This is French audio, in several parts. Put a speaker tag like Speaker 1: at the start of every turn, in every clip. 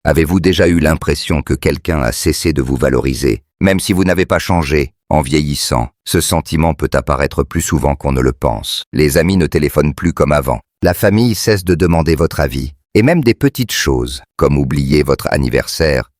Speaker 1: Avez-vous déjà eu l'impression que quelqu'un a cessé de vous valoriser, même si vous n'avez pas changé? En vieillissant, ce sentiment peut apparaître plus souvent qu'on ne le pense. Les amis ne téléphonent plus comme avant. La famille cesse de demander votre avis. Et même des petites choses, comme oublier votre anniversaire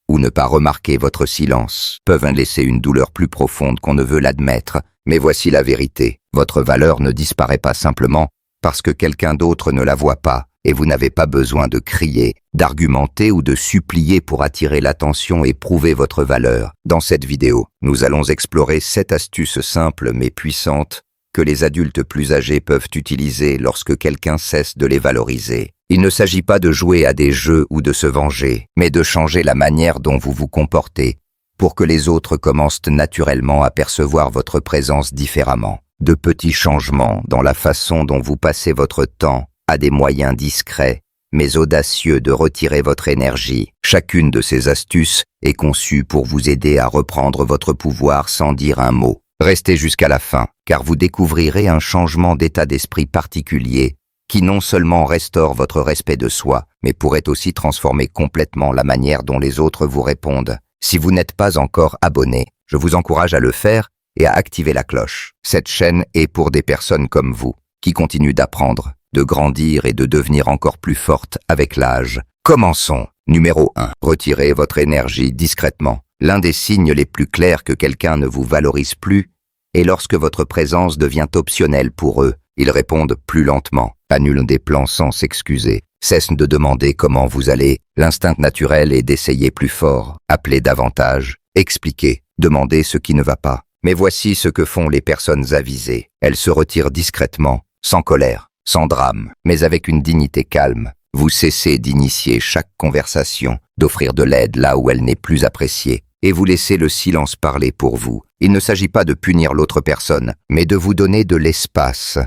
Speaker 1: ou ne pas remarquer votre silence, peuvent laisser une douleur plus profonde qu'on ne veut l'admettre. Mais voici la vérité. Votre valeur ne disparaît pas simplement parce que quelqu'un d'autre ne la voit pas. Et vous n'avez pas besoin de crier, d'argumenter ou de supplier pour attirer l'attention et prouver votre valeur. Dans cette vidéo, nous allons explorer 7 astuces simples mais puissantes que les adultes plus âgés peuvent utiliser lorsque quelqu'un cesse de les valoriser. Il ne s'agit pas de jouer à des jeux ou de se venger, mais de changer la manière dont vous vous comportez pour que les autres commencent naturellement à percevoir votre présence différemment. De petits changements dans la façon dont vous passez votre temps à des moyens discrets, mais audacieux de retirer votre énergie. Chacune de ces astuces est conçue pour vous aider à reprendre votre pouvoir sans dire un mot. Restez jusqu'à la fin, car vous découvrirez un changement d'état d'esprit particulier qui non seulement restaure votre respect de soi, mais pourrait aussi transformer complètement la manière dont les autres vous répondent. Si vous n'êtes pas encore abonné, je vous encourage à le faire et à activer la cloche. Cette chaîne est pour des personnes comme vous, qui continuent d'apprendre, de grandir et de devenir encore plus forte avec l'âge. Commençons. Numéro 1. Retirez votre énergie discrètement. L'un des signes les plus clairs que quelqu'un ne vous valorise plus est lorsque votre présence devient optionnelle pour eux. Ils répondent plus lentement, annulent des plans sans s'excuser, cessent de demander comment vous allez. L'instinct naturel est d'essayer plus fort, appeler davantage, expliquer, demander ce qui ne va pas. Mais voici ce que font les personnes avisées. Elles se retirent discrètement, sans colère, sans drame, mais avec une dignité calme. Vous cessez d'initier chaque conversation, d'offrir de l'aide là où elle n'est plus appréciée, et vous laissez le silence parler pour vous. Il ne s'agit pas de punir l'autre personne, mais de vous donner de l'espace.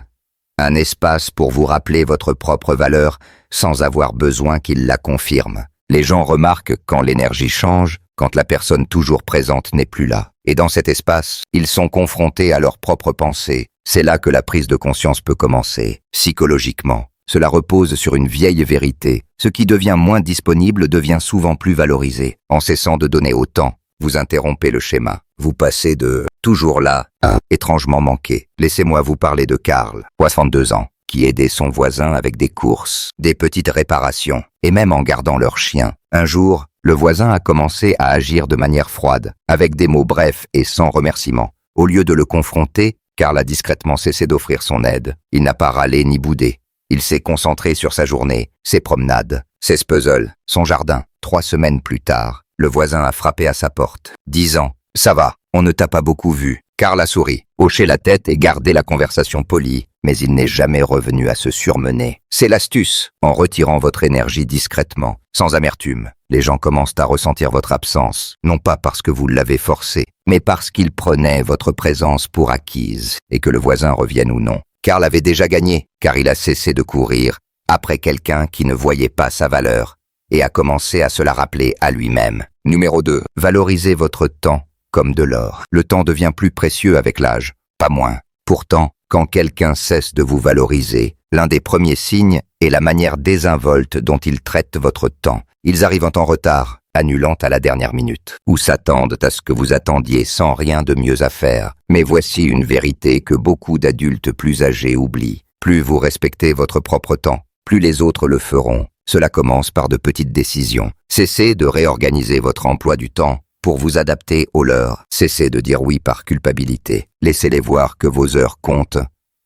Speaker 1: Un espace pour vous rappeler votre propre valeur sans avoir besoin qu'il la confirme. Les gens remarquent quand l'énergie change, quand la personne toujours présente n'est plus là. Et dans cet espace, ils sont confrontés à leurs propres pensées. C'est là que la prise de conscience peut commencer. Psychologiquement, cela repose sur une vieille vérité. Ce qui devient moins disponible devient souvent plus valorisé. En cessant de donner autant, vous interrompez le schéma. Vous passez de « toujours là » à « étrangement manqué ». Laissez-moi vous parler de Karl, 62 ans, qui aidait son voisin avec des courses, des petites réparations, et même en gardant leur chien. Un jour, le voisin a commencé à agir de manière froide, avec des mots brefs et sans remerciement. Au lieu de le confronter, Karl a discrètement cessé d'offrir son aide. Il n'a pas râlé ni boudé. Il s'est concentré sur sa journée, ses promenades, ses puzzles, son jardin. 3 semaines plus tard, le voisin a frappé à sa porte, disant « Ça va, on ne t'a pas beaucoup vu ». Karl a souri, hoché la tête et gardé la conversation polie, mais il n'est jamais revenu à se surmener. C'est l'astuce. En retirant votre énergie discrètement, sans amertume, les gens commencent à ressentir votre absence, non pas parce que vous l'avez forcé, mais parce qu'ils prenaient votre présence pour acquise, et que le voisin revienne ou non. Karl avait déjà gagné, car il a cessé de courir après quelqu'un qui ne voyait pas sa valeur, et a commencé à se la rappeler à lui-même. Numéro 2. Valorisez votre temps comme de l'or. Le temps devient plus précieux avec l'âge, pas moins. Pourtant, quand quelqu'un cesse de vous valoriser, l'un des premiers signes est la manière désinvolte dont ils traitent votre temps. Ils arrivent en retard, annulant à la dernière minute, ou s'attendent à ce que vous attendiez sans rien de mieux à faire. Mais voici une vérité que beaucoup d'adultes plus âgés oublient. Plus vous respectez votre propre temps, plus les autres le feront. Cela commence par de petites décisions. Cessez de réorganiser votre emploi du temps pour vous adapter aux leurs. Cessez de dire oui par culpabilité. Laissez-les voir que vos heures comptent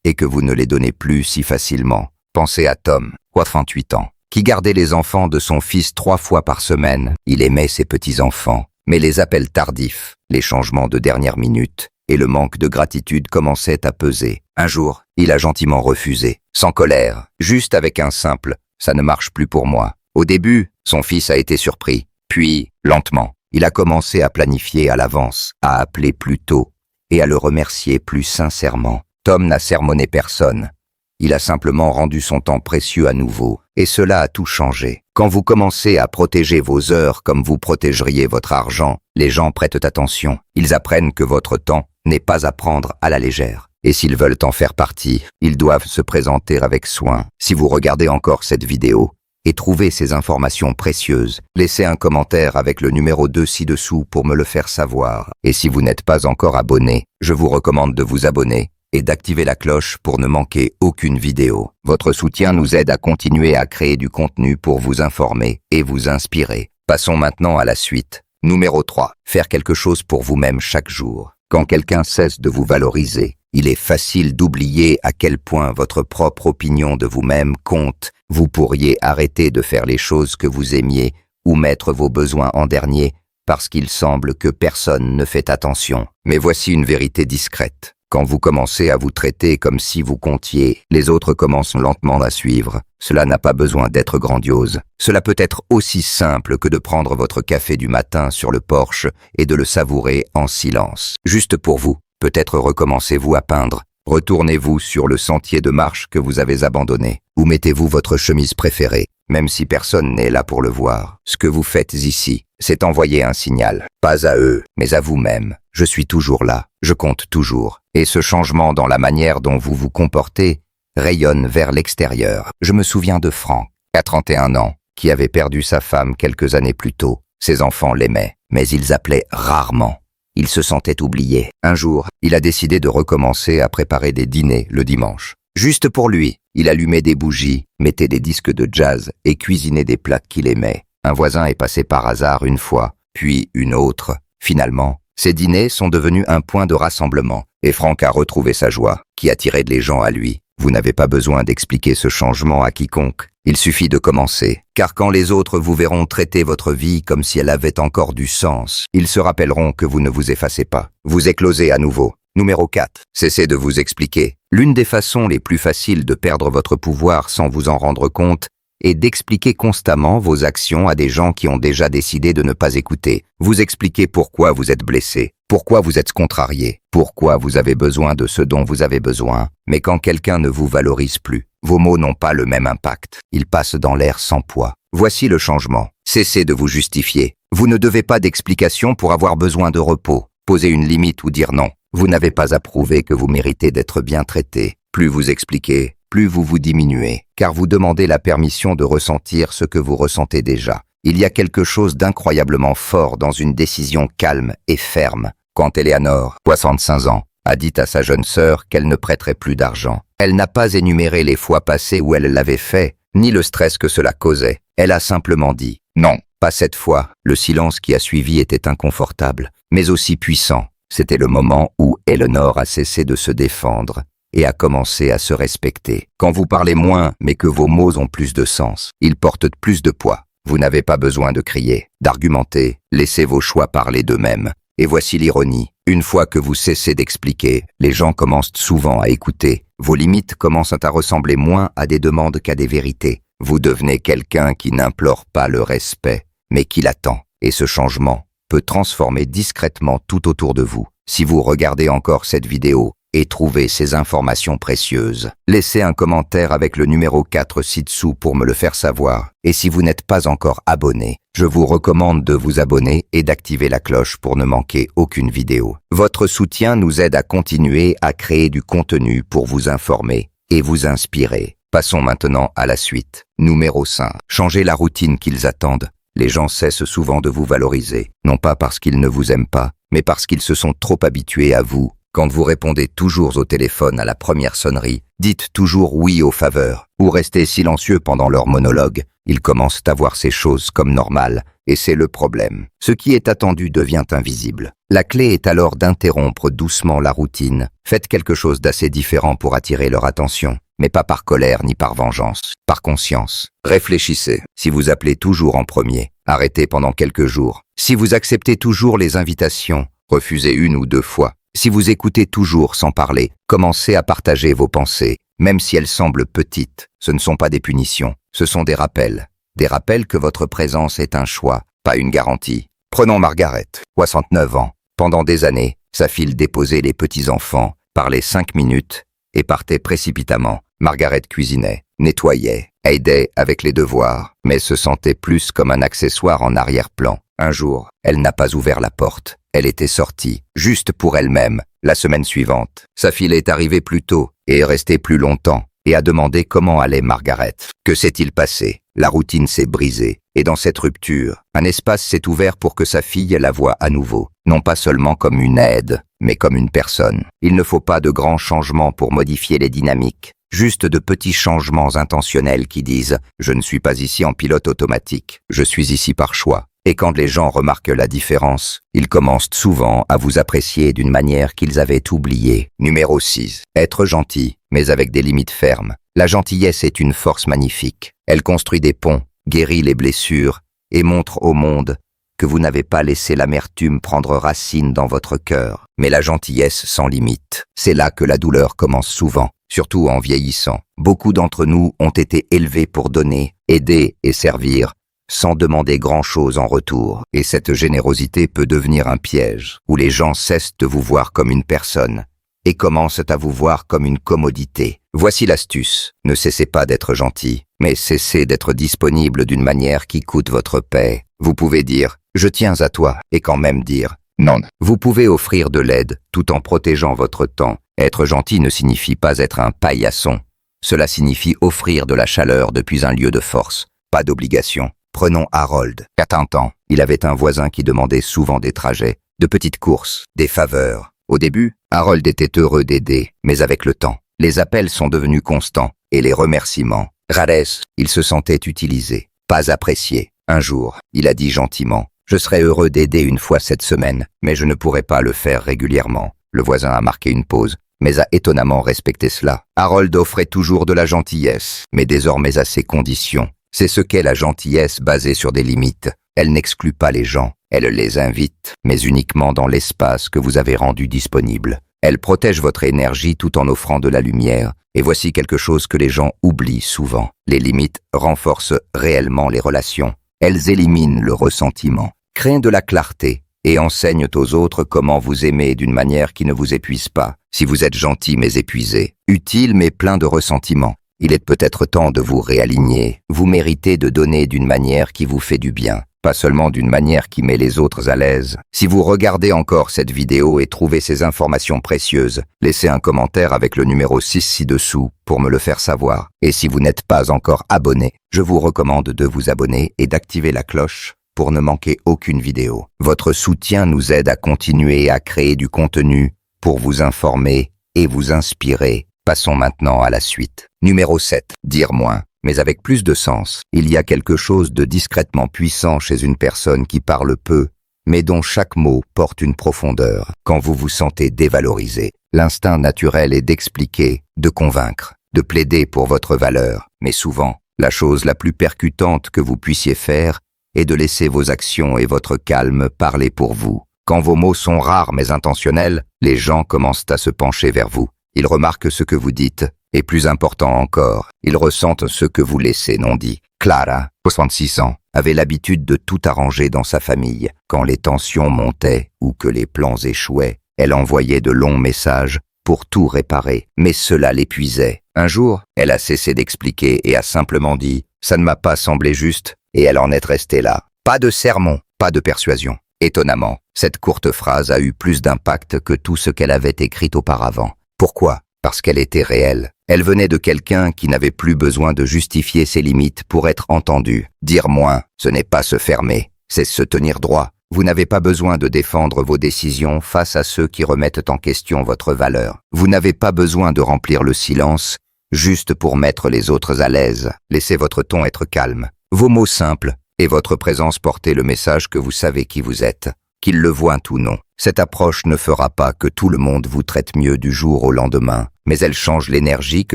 Speaker 1: et que vous ne les donnez plus si facilement. Pensez à Tom, 68 ans, qui gardait les enfants de son fils 3 fois par semaine. Il aimait ses petits-enfants, mais les appels tardifs, les changements de dernière minute et le manque de gratitude commençaient à peser. Un jour, il a gentiment refusé, sans colère, juste avec un simple « ça ne marche plus pour moi ». Au début, son fils a été surpris, puis, lentement, il a commencé à planifier à l'avance, à appeler plus tôt et à le remercier plus sincèrement. Tom n'a sermonné personne. Il a simplement rendu son temps précieux à nouveau, et cela a tout changé. Quand vous commencez à protéger vos heures comme vous protégeriez votre argent, les gens prêtent attention. Ils apprennent que votre temps n'est pas à prendre à la légère. Et s'ils veulent en faire partie, ils doivent se présenter avec soin. Si vous regardez encore cette vidéo et trouvez ces informations précieuses. Laissez un commentaire avec le numéro 2 ci-dessous pour me le faire savoir. Et si vous n'êtes pas encore abonné, je vous recommande de vous abonner et d'activer la cloche pour ne manquer aucune vidéo. Votre soutien nous aide à continuer à créer du contenu pour vous informer et vous inspirer. Passons maintenant à la suite. Numéro 3. Faire quelque chose pour vous-même chaque jour. Quand quelqu'un cesse de vous valoriser, il est facile d'oublier à quel point votre propre opinion de vous-même compte. Vous pourriez arrêter de faire les choses que vous aimiez ou mettre vos besoins en dernier parce qu'il semble que personne ne fait attention. Mais voici une vérité discrète. Quand vous commencez à vous traiter comme si vous comptiez, les autres commencent lentement à suivre. Cela n'a pas besoin d'être grandiose. Cela peut être aussi simple que de prendre votre café du matin sur le porche et de le savourer en silence. Juste pour vous. Peut-être recommencez-vous à peindre. Retournez-vous sur le sentier de marche que vous avez abandonné. Ou mettez-vous votre chemise préférée, même si personne n'est là pour le voir. Ce que vous faites ici, c'est envoyer un signal. Pas à eux, mais à vous-même. Je suis toujours là. Je compte toujours. Et ce changement dans la manière dont vous vous comportez rayonne vers l'extérieur. Je me souviens de Franck, à 31 ans, qui avait perdu sa femme quelques années plus tôt. Ses enfants l'aimaient, mais ils appelaient rarement. Il se sentait oublié. Un jour, il a décidé de recommencer à préparer des dîners le dimanche. Juste pour lui, il allumait des bougies, mettait des disques de jazz et cuisinait des plats qu'il aimait. Un voisin est passé par hasard une fois, puis une autre. Finalement, ces dîners sont devenus un point de rassemblement et Franck a retrouvé sa joie, qui attirait les gens à lui. Vous n'avez pas besoin d'expliquer ce changement à quiconque. Il suffit de commencer, car quand les autres vous verront traiter votre vie comme si elle avait encore du sens, ils se rappelleront que vous ne vous effacez pas. Vous éclosez à nouveau. Numéro 4. Cessez de vous expliquer. L'une des façons les plus faciles de perdre votre pouvoir sans vous en rendre compte est d'expliquer constamment vos actions à des gens qui ont déjà décidé de ne pas écouter. Vous expliquez pourquoi vous êtes blessé, pourquoi vous êtes contrarié, pourquoi vous avez besoin de ce dont vous avez besoin. Mais quand quelqu'un ne vous valorise plus, vos mots n'ont pas le même impact. Ils passent dans l'air sans poids. Voici le changement. Cessez de vous justifier. Vous ne devez pas d'explication pour avoir besoin de repos. Posez une limite ou dire non. Vous n'avez pas à prouver que vous méritez d'être bien traité. Plus vous expliquez, plus vous vous diminuez, car vous demandez la permission de ressentir ce que vous ressentez déjà. Il y a quelque chose d'incroyablement fort dans une décision calme et ferme. Quand Eleanor, 65 ans, a dit à sa jeune sœur qu'elle ne prêterait plus d'argent, elle n'a pas énuméré les fois passées où elle l'avait fait, ni le stress que cela causait. Elle a simplement dit « Non, pas cette fois ». Le silence qui a suivi était inconfortable, mais aussi puissant. C'était le moment où Eleanor a cessé de se défendre et a commencé à se respecter. Quand vous parlez moins, mais que vos mots ont plus de sens, ils portent plus de poids. Vous n'avez pas besoin de crier, d'argumenter, laissez vos choix parler d'eux-mêmes. Et voici l'ironie. Une fois que vous cessez d'expliquer, les gens commencent souvent à écouter. Vos limites commencent à ressembler moins à des demandes qu'à des vérités. Vous devenez quelqu'un qui n'implore pas le respect, mais qui l'attend. Et ce changement peut transformer discrètement tout autour de vous. Si vous regardez encore cette vidéo et trouvez ces informations précieuses, laissez un commentaire avec le numéro 4 ci-dessous pour me le faire savoir. Et si vous n'êtes pas encore abonné, je vous recommande de vous abonner et d'activer la cloche pour ne manquer aucune vidéo. Votre soutien nous aide à continuer à créer du contenu pour vous informer et vous inspirer. Passons maintenant à la suite. Numéro 5. Changez la routine qu'ils attendent. Les gens cessent souvent de vous valoriser, non pas parce qu'ils ne vous aiment pas, mais parce qu'ils se sont trop habitués à vous. Quand vous répondez toujours au téléphone à la première sonnerie, dites toujours oui aux faveurs, ou restez silencieux pendant leur monologue, ils commencent à voir ces choses comme normales, et c'est le problème. Ce qui est attendu devient invisible. La clé est alors d'interrompre doucement la routine. Faites quelque chose d'assez différent pour attirer leur attention, mais pas par colère ni par vengeance, par conscience. Réfléchissez. Si vous appelez toujours en premier, arrêtez pendant quelques jours. Si vous acceptez toujours les invitations, refusez une ou deux fois. Si vous écoutez toujours sans parler, commencez à partager vos pensées, même si elles semblent petites. Ce ne sont pas des punitions, ce sont des rappels. Des rappels que votre présence est un choix, pas une garantie. Prenons Margaret, 69 ans. Pendant des années, sa fille déposait les petits-enfants, parlait 5 minutes et partait précipitamment. Margaret cuisinait, nettoyait, aidait avec les devoirs, mais se sentait plus comme un accessoire en arrière-plan. Un jour, elle n'a pas ouvert la porte. Elle était sortie, juste pour elle-même, la semaine suivante. Sa fille est arrivée plus tôt et est restée plus longtemps. et a demandé comment allait Margaret. Que s'est-il passé? La routine s'est brisée, et dans cette rupture, un espace s'est ouvert pour que sa fille la voie à nouveau, non pas seulement comme une aide, mais comme une personne. Il ne faut pas de grands changements pour modifier les dynamiques, juste de petits changements intentionnels qui disent « Je ne suis pas ici en pilote automatique, je suis ici par choix ». Et quand les gens remarquent la différence, ils commencent souvent à vous apprécier d'une manière qu'ils avaient oubliée. Numéro 6. Être gentil, mais avec des limites fermes. La gentillesse est une force magnifique. Elle construit des ponts, guérit les blessures et montre au monde que vous n'avez pas laissé l'amertume prendre racine dans votre cœur. Mais la gentillesse sans limite, c'est là que la douleur commence souvent, surtout en vieillissant. Beaucoup d'entre nous ont été élevés pour donner, aider et servir, sans demander grand-chose en retour. Et cette générosité peut devenir un piège, où les gens cessent de vous voir comme une personne et commencent à vous voir comme une commodité. Voici l'astuce. Ne cessez pas d'être gentil, mais cessez d'être disponible d'une manière qui coûte votre paix. Vous pouvez dire « je tiens à toi » et quand même dire « non ». Vous pouvez offrir de l'aide tout en protégeant votre temps. Être gentil ne signifie pas être un paillasson. Cela signifie offrir de la chaleur depuis un lieu de force, pas d'obligation. Prenons Harold. À un temps, il avait un voisin qui demandait souvent des trajets, de petites courses, des faveurs. Au début, Harold était heureux d'aider, mais avec le temps, les appels sont devenus constants et les remerciements. Rares, il se sentait utilisé, pas apprécié. Un jour, il a dit gentiment « Je serais heureux d'aider une fois cette semaine, mais je ne pourrais pas le faire régulièrement. » Le voisin a marqué une pause, mais a étonnamment respecté cela. Harold offrait toujours de la gentillesse, mais désormais à ses conditions. C'est ce qu'est la gentillesse basée sur des limites. Elle n'exclut pas les gens, elle les invite, mais uniquement dans l'espace que vous avez rendu disponible. Elle protège votre énergie tout en offrant de la lumière, et voici quelque chose que les gens oublient souvent. Les limites renforcent réellement les relations. Elles éliminent le ressentiment, créent de la clarté et enseignent aux autres comment vous aimer d'une manière qui ne vous épuise pas. Si vous êtes gentil mais épuisé, utile mais plein de ressentiment, il est peut-être temps de vous réaligner. Vous méritez de donner d'une manière qui vous fait du bien, pas seulement d'une manière qui met les autres à l'aise. Si vous regardez encore cette vidéo et trouvez ces informations précieuses, laissez un commentaire avec le numéro 6 ci-dessous pour me le faire savoir. Et si vous n'êtes pas encore abonné, je vous recommande de vous abonner et d'activer la cloche pour ne manquer aucune vidéo. Votre soutien nous aide à continuer à créer du contenu pour vous informer et vous inspirer. Passons maintenant à la suite. Numéro 7. Dire moins, mais avec plus de sens. Il y a quelque chose de discrètement puissant chez une personne qui parle peu, mais dont chaque mot porte une profondeur. Quand vous vous sentez dévalorisé, l'instinct naturel est d'expliquer, de convaincre, de plaider pour votre valeur. Mais souvent, la chose la plus percutante que vous puissiez faire est de laisser vos actions et votre calme parler pour vous. Quand vos mots sont rares mais intentionnels, les gens commencent à se pencher vers vous. Ils remarquent ce que vous dites, et plus important encore, ils ressentent ce que vous laissez non dit. Clara, 66 ans, avait l'habitude de tout arranger dans sa famille. Quand les tensions montaient ou que les plans échouaient, elle envoyait de longs messages pour tout réparer, mais cela l'épuisait. Un jour, elle a cessé d'expliquer et a simplement dit « ça ne m'a pas semblé juste » et elle en est restée là. Pas de sermon, pas de persuasion. Étonnamment, cette courte phrase a eu plus d'impact que tout ce qu'elle avait écrit auparavant. Pourquoi? Parce qu'elle était réelle. Elle venait de quelqu'un qui n'avait plus besoin de justifier ses limites pour être entendu. Dire moins, ce n'est pas se fermer, c'est se tenir droit. Vous n'avez pas besoin de défendre vos décisions face à ceux qui remettent en question votre valeur. Vous n'avez pas besoin de remplir le silence juste pour mettre les autres à l'aise. Laissez votre ton être calme, vos mots simples et votre présence porter le message que vous savez qui vous êtes. Qu'ils le voient ou non. Cette approche ne fera pas que tout le monde vous traite mieux du jour au lendemain, mais elle change l'énergie que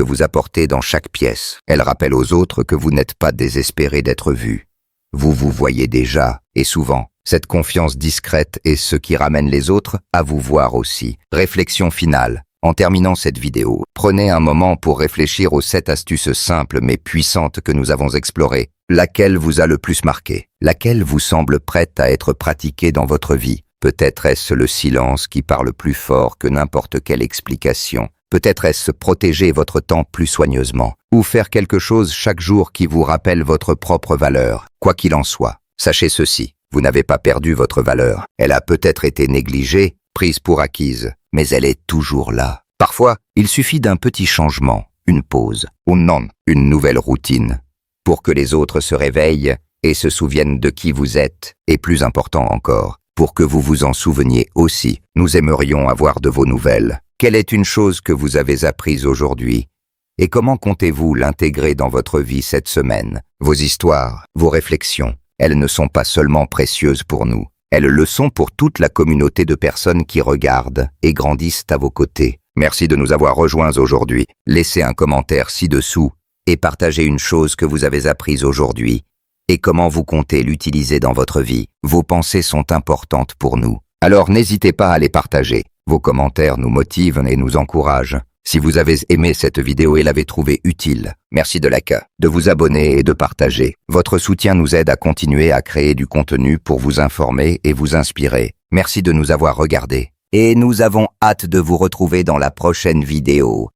Speaker 1: vous apportez dans chaque pièce. Elle rappelle aux autres que vous n'êtes pas désespéré d'être vu. Vous vous voyez déjà, et souvent, cette confiance discrète est ce qui ramène les autres à vous voir aussi. Réflexion finale. En terminant cette vidéo, prenez un moment pour réfléchir aux 7 astuces simples mais puissantes que nous avons explorées. Laquelle vous a le plus marqué? Laquelle vous semble prête à être pratiquée dans votre vie? Peut-être est-ce le silence qui parle plus fort que n'importe quelle explication. Peut-être est-ce protéger votre temps plus soigneusement, ou faire quelque chose chaque jour qui vous rappelle votre propre valeur. Quoi qu'il en soit, sachez ceci, vous n'avez pas perdu votre valeur. Elle a peut-être été négligée, prise pour acquise, mais elle est toujours là. Parfois, il suffit d'un petit changement, une pause, ou non, une nouvelle routine. Pour que les autres se réveillent et se souviennent de qui vous êtes, et plus important encore, pour que vous vous en souveniez aussi, nous aimerions avoir de vos nouvelles. Quelle est une chose que vous avez apprise aujourd'hui? Et comment comptez-vous l'intégrer dans votre vie cette semaine? Vos histoires, vos réflexions, elles ne sont pas seulement précieuses pour nous, elles le sont pour toute la communauté de personnes qui regardent et grandissent à vos côtés. Merci de nous avoir rejoints aujourd'hui. Laissez un commentaire ci-dessous et partagez une chose que vous avez apprise aujourd'hui et comment vous comptez l'utiliser dans votre vie. Vos pensées sont importantes pour nous. Alors n'hésitez pas à les partager. Vos commentaires nous motivent et nous encouragent. Si vous avez aimé cette vidéo et l'avez trouvée utile, merci de liker, de vous abonner et de partager. Votre soutien nous aide à continuer à créer du contenu pour vous informer et vous inspirer. Merci de nous avoir regardés. Et nous avons hâte de vous retrouver dans la prochaine vidéo.